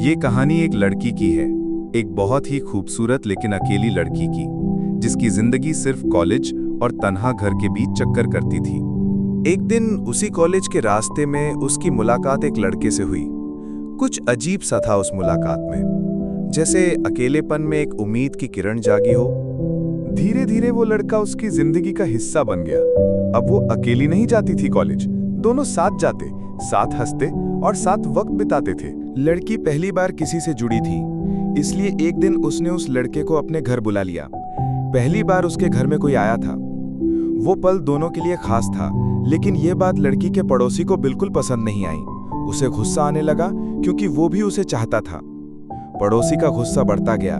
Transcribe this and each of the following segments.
ये कहानी एक लड़की की है, एक बहुत ही खूबसूरत लेकिन अकेली लड़की की, जिसकी जिंदगी सिर्फ कॉलेज और तन्हा घर के बीच चक्कर करती थी। एक दिन उसी कॉलेज के रास्ते में उसकी मुलाकात एक लड़के से हुई। कुछ अजीब सा था उस मुलाकात में, जैसे अकेलेपन में एक उम्मीद की किरण जागी हो। धीरे धीरे वो लड़का उसकी जिंदगी का हिस्सा बन गया। अब वो अकेली नहीं जाती थी कॉलेज, दोनों साथ जाते, साथ हंसते और साथ वक्त बिताते थे। लड़की पहली बार किसी से जुड़ी थी, इसलिए एक दिन उसने उस लड़के को अपने घर बुला लिया। पहली बार उसके घर में कोई आया था। वो पल दोनों के लिए खास था, लेकिन ये बात लड़की के पड़ोसी को बिल्कुल पसंद नहीं आई। उसे गुस्सा आने लगा क्योंकि वो भी उसे चाहता था। पड़ोसी का गुस्सा बढ़ता गया।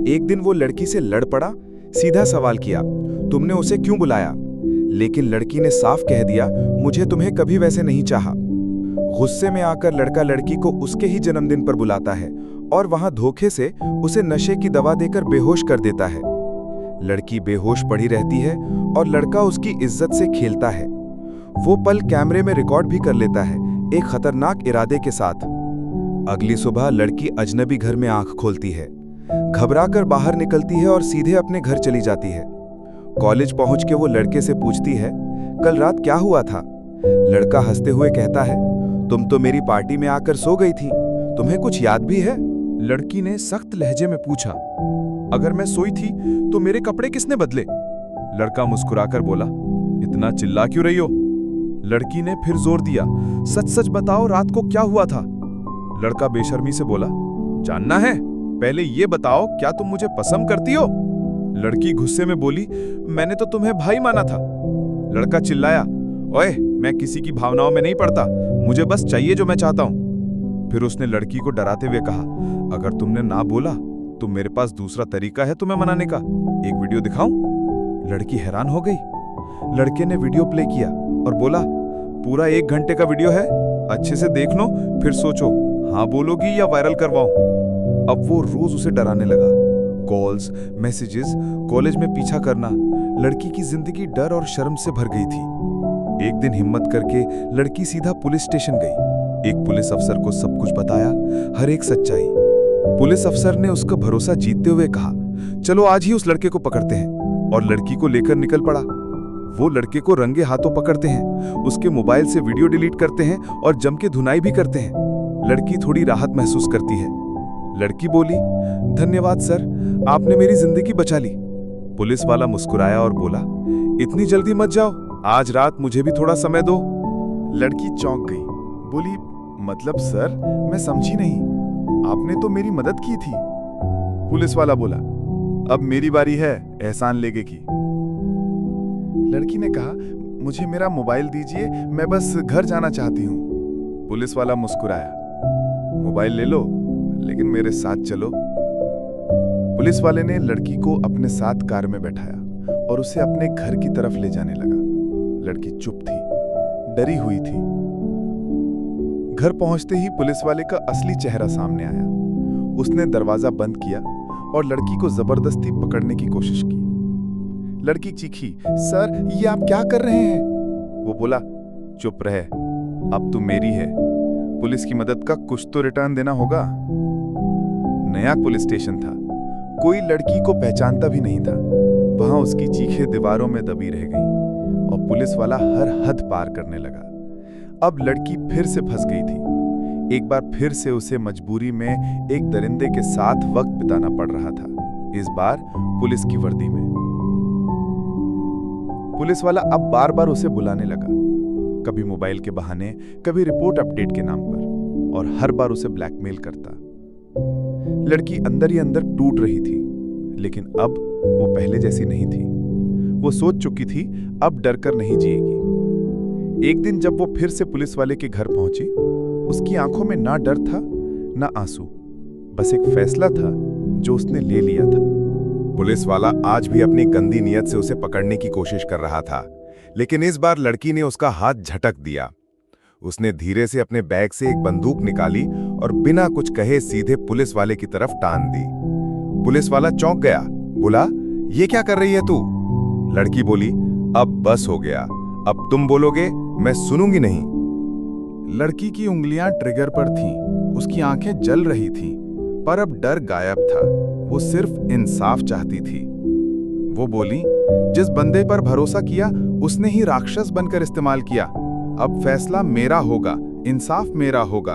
एक दिन वो लड़की से लड़ पड़ा, सीधा सवाल किया, तुमने उसे क्यों बुलाया? लेकिन लड़की ने साफ कह दिया, मुझे तुम्हें कभी वैसे नहीं चाहा। गुस्से में आकर लड़का लड़की को उसके ही जन्मदिन पर बुलाता है और वहां धोखे से उसे नशे की दवा देकर बेहोश कर देता है। लड़की बेहोश पड़ी रहती है और लड़का उसकी इज्जत से खेलता है। वो पल कैमरे में रिकॉर्ड भी कर लेता है, एक खतरनाक इरादे के साथ। अगली सुबह लड़की अजनबी घर में आंख खोलती है, घबराकर बाहर निकलती है और सीधे अपने घर चली जाती है। कॉलेज पहुंच के वो लड़के से पूछती है, कल रात क्या हुआ था? लड़का हंसते हुए कहता है, तुम तो मेरी पार्टी में आकर सो गई थी, तुम्हें कुछ याद भी है? लड़की ने सख्त लहजे में पूछा, अगर मैं सोई थी तो मेरे कपड़े किसने बदले? लड़का मुस्कुराकर बोला, इतना चिल्ला क्यों रही हो? लड़की ने फिर जोर दिया, सच सच बताओ, रात को क्या हुआ था? लड़का बेशर्मी से बोला, जानना है? पहले ये बताओ, क्या तुम मुझे पसंद करती हो? लड़की गुस्से में बोली, मैंने तो तुम्हें भाई माना था। लड़का चिल्लाया, ओए, मैं किसी की भावनाओं में नहीं पड़ता, मुझे बस चाहिए जो मैं चाहता हूं। फिर उसने लड़की को डराते हुए कहा, अगर तुमने ना बोला तो मेरे पास दूसरा तरीका है तुम्हें मनाने का, एक वीडियो दिखाऊं? लड़की हैरान हो गई। लड़के ने वीडियो प्ले किया और बोला, पूरा 1 घंटे का वीडियो है, अच्छे से देख लो, फिर सोचो हाँ बोलोगी या वायरल करवाऊं। अब वो रोज उसे डराने लगा। कॉल्स, मैसेजेस, कॉलेज में पीछा करना। लड़की की जिंदगी डर और शर्म से भर गई थी। एक दिन हिम्मत करके लड़की सीधा पुलिस स्टेशन गई। एक पुलिस अफसर को सब कुछ बताया, हर एक सच्चाई। पुलिस अफसर ने उसका भरोसा जीतते हुए कहा, चलो आज ही उस लड़के को पकड़ते हैं, और लड़की को लेकर निकल पड़ा। वो लड़के को रंगे हाथों पकड़ते हैं, उसके मोबाइल से वीडियो डिलीट करते हैं और जम के धुनाई भी करते हैं। लड़की थोड़ी राहत महसूस करती है। लड़की बोली, धन्यवाद सर, आपने मेरी जिंदगी बचा ली। पुलिस वाला मुस्कुराया और बोला, इतनी जल्दी मत जाओ, आज रात मुझे भी थोड़ा समय दो। लड़की चौंक गई, बोली, मतलब सर, मैं समझी नहीं, आपने तो मेरी मदद की थी। पुलिस वाला बोला, अब मेरी बारी है एहसान लेने की। लड़की ने कहा, मुझे मेरा मोबाइल दीजिए, मैं बस घर जाना चाहती हूँ। पुलिस वाला मुस्कुराया, मोबाइल ले लो, लेकिन मेरे साथ चलो। पुलिस वाले ने लड़की को अपने साथ कार में बैठाया और उसे अपने घर की तरफ ले जाने लगा। लड़की चुप थी, डरी हुई थी। घर पहुंचते ही पुलिस वाले का असली चेहरा सामने आया। उसने दरवाजा बंद किया और लड़की को जबरदस्ती पकड़ने की कोशिश की। लड़की चीखी, सर, ये आप क्या कर रहे हैं? वो बोला, चुप रहे, अब तू मेरी है। पुलिस की मदद का कुछ तो रिटर्न देना होगा। नया पुलिस स्टेशन था, कोई लड़की को पहचानता भी नहीं था। वहां उसकी चीखें दीवारों में दबी रह गईं और पुलिस वाला हर हद पार करने लगा। अब लड़की फिर से फंस गई थी। एक बार फिर से उसे मजबूरी में एक दरिंदे के साथ वक्त बिताना पड़ रहा था, इस बार पुलिस की वर्दी में। पुलिस वाला अब बार बार उसे बुलाने लगा, कभी मोबाइल के बहाने, कभी रिपोर्ट अपडेट के नाम पर, और हर बार उसे ब्लैकमेल करता। लड़की अंदर ही अंदर टूट रही थी, लेकिन अब वो पहले जैसी नहीं थी। वो सोच चुकी थी, अब डरकर नहीं जिएगी। एक दिन जब वो फिर से पुलिस वाले के घर पहुंची, उसकी आंखों में ना डर था ना आंसू, बस एक फैसला था जो उसने ले लिया था। पुलिस वाला आज भी अपनी गंदी नीयत से उसे पकड़ने की कोशिश कर रहा था, लेकिन इस बार लड़की ने उसका हाथ झटक दिया। उसने धीरे से अपने बैग से एक बंदूक निकाली और बिना कुछ कहे सीधे पुलिस वाले की तरफ टान दी। पुलिस वाला चौंक गया, बोला, ये क्या कर रही है तू? लड़की बोली, अब बस हो गया, अब तुम बोलोगे, मैं सुनूंगी नहीं। लड़की की उंगलियां ट्रिगर पर थीं, उसकी आंखें जल रही थीं, पर अब डर गायब था। वो सिर्फ इंसाफ चाहती थी। वो बोली, जिस बंदे पर भरोसा किया उसने ही राक्षस बनकर इस्तेमाल किया। अब फैसला मेरा होगा, इंसाफ मेरा होगा।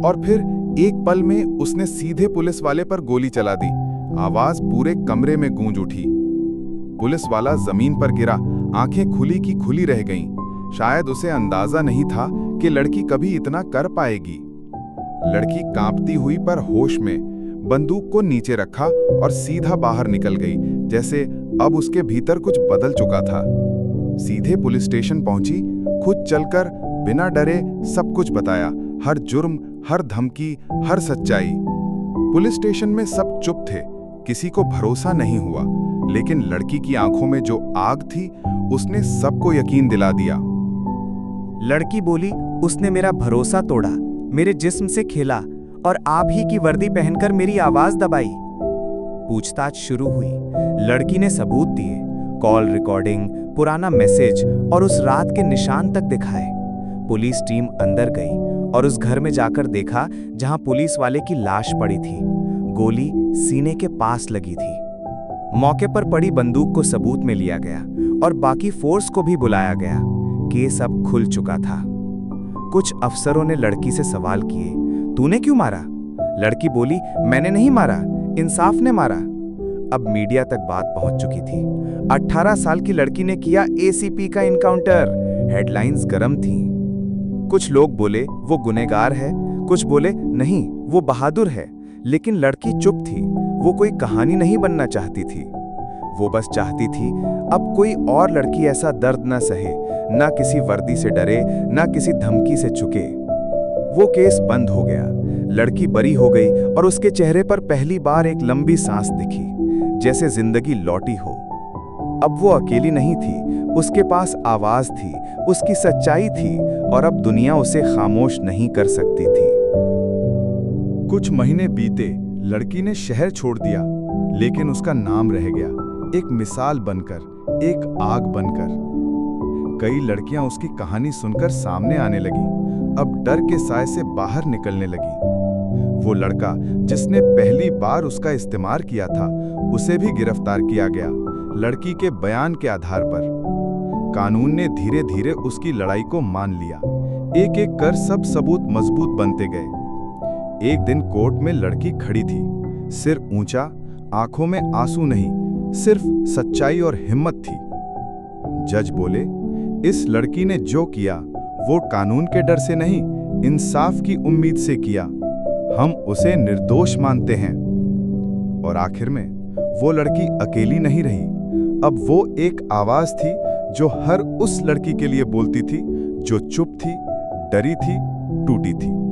और फिर एक पल में उसने सीधे पुलिस वाले पर गोली चला दी। आवाज पूरे कमरे में गूंज उठी। पुलिस वाला जमीन पर गिरा, आंखें खुली की खुली रह गईं। शायद उसे अंदाजा नहीं था कि लड़की कभी इतना कर पाएगी। लड़की कांपती हुई पर होश में बंदूक को नीचे रखा और सीधा बाहर निकल गई, जैसे अब उसके भीतर कुछ बदल चुका था। सीधे पुलिस स्टेशन पहुंची, खुद चलकर बिना डरे सब कुछ बताया, हर जुर्म, हर धमकी, हर सच्चाई। पुलिस स्टेशन में सब चुप थे, किसी को भरोसा नहीं हुआ, लेकिन लड़की की आंखों में जो आग थी उसने सबको यकीन दिला दिया। लड़की बोली, उसने मेरा भरोसा तोड़ा, मेरे जिस्म से खेला और आप ही की वर्दी पहनकर मेरी आवाज दबाई। पूछताछ शुरू हुई। लड़की ने सबूत दिए, कॉल रिकॉर्डिंग, पुराना मैसेज और उस रात के निशान तक दिखाए। पुलिस टीम अंदर गई और उस घर में जाकर देखा जहां पुलिस वाले की लाश पड़ी थी, गोली सीने के पास लगी थी। मौके पर पड़ी बंदूक को सबूत में लिया गया और बाकी फोर्स को भी बुलाया गया। केस अब खुल चुका था। कुछ अफसरों ने लड़की से सवाल किए, तूने क्यों मारा? लड़की बोली, मैंने नहीं मारा, इंसाफ ने मारा। अब मीडिया तक बात पहुंच चुकी थी। 18 साल की लड़की ने किया एसीपी का इनकाउंटर। हेडलाइंस गरम थीं। कुछ लोग बोले वो गुनहगार है, कुछ बोले नहीं वो बहादुर है। लेकिन लड़की चुप थी। वो कोई कहानी नहीं बनना चाहती थी। वो बस चाहती थी अब कोई और लड़की ऐसा दर्द न सहे, ना किसी वर्दी से डरे, ना किसी धमकी से चुके। वो केस बंद हो गया। लड़की बरी हो गई और उसके चेहरे पर पहली बार एक लंबी सांस दिखी, जैसे जिंदगी लौटी हो। अब वो अकेली नहीं थी, उसके पास आवाज थी, उसकी सच्चाई थी और अब दुनिया उसे खामोश नहीं कर सकती थी। कुछ महीने बीते, लड़की ने शहर छोड़ दिया, लेकिन उसका नाम रह गया, एक मिसाल बनकर, एक आग बनकर। कई लड़कियां उसकी कहानी सुनकर सामने आने लगी, अब डर के साए से बाहर निकलने लगी। वो लड़का जिसने पहली बार उसका इस्तेमाल किया था, उसे भी गिरफ्तार किया गया, लड़की के बयान के आधार पर। कानून ने धीरे धीरे उसकी लड़ाई को मान लिया। एक एक कर सब सबूत मजबूत बनते गए। एक दिन कोर्ट में लड़की खड़ी थी, सिर ऊंचा, आंखों में आंसू नहीं, सिर्फ सच्चाई और हिम्मत थी। जज बोले, इस लड़की ने जो किया वो कानून के डर से नहीं, इंसाफ की उम्मीद से किया। हम उसे निर्दोष मानते हैं। और आखिर में वो लड़की अकेली नहीं रही। अब वो एक आवाज थी जो हर उस लड़की के लिए बोलती थी जो चुप थी, डरी थी, टूटी थी।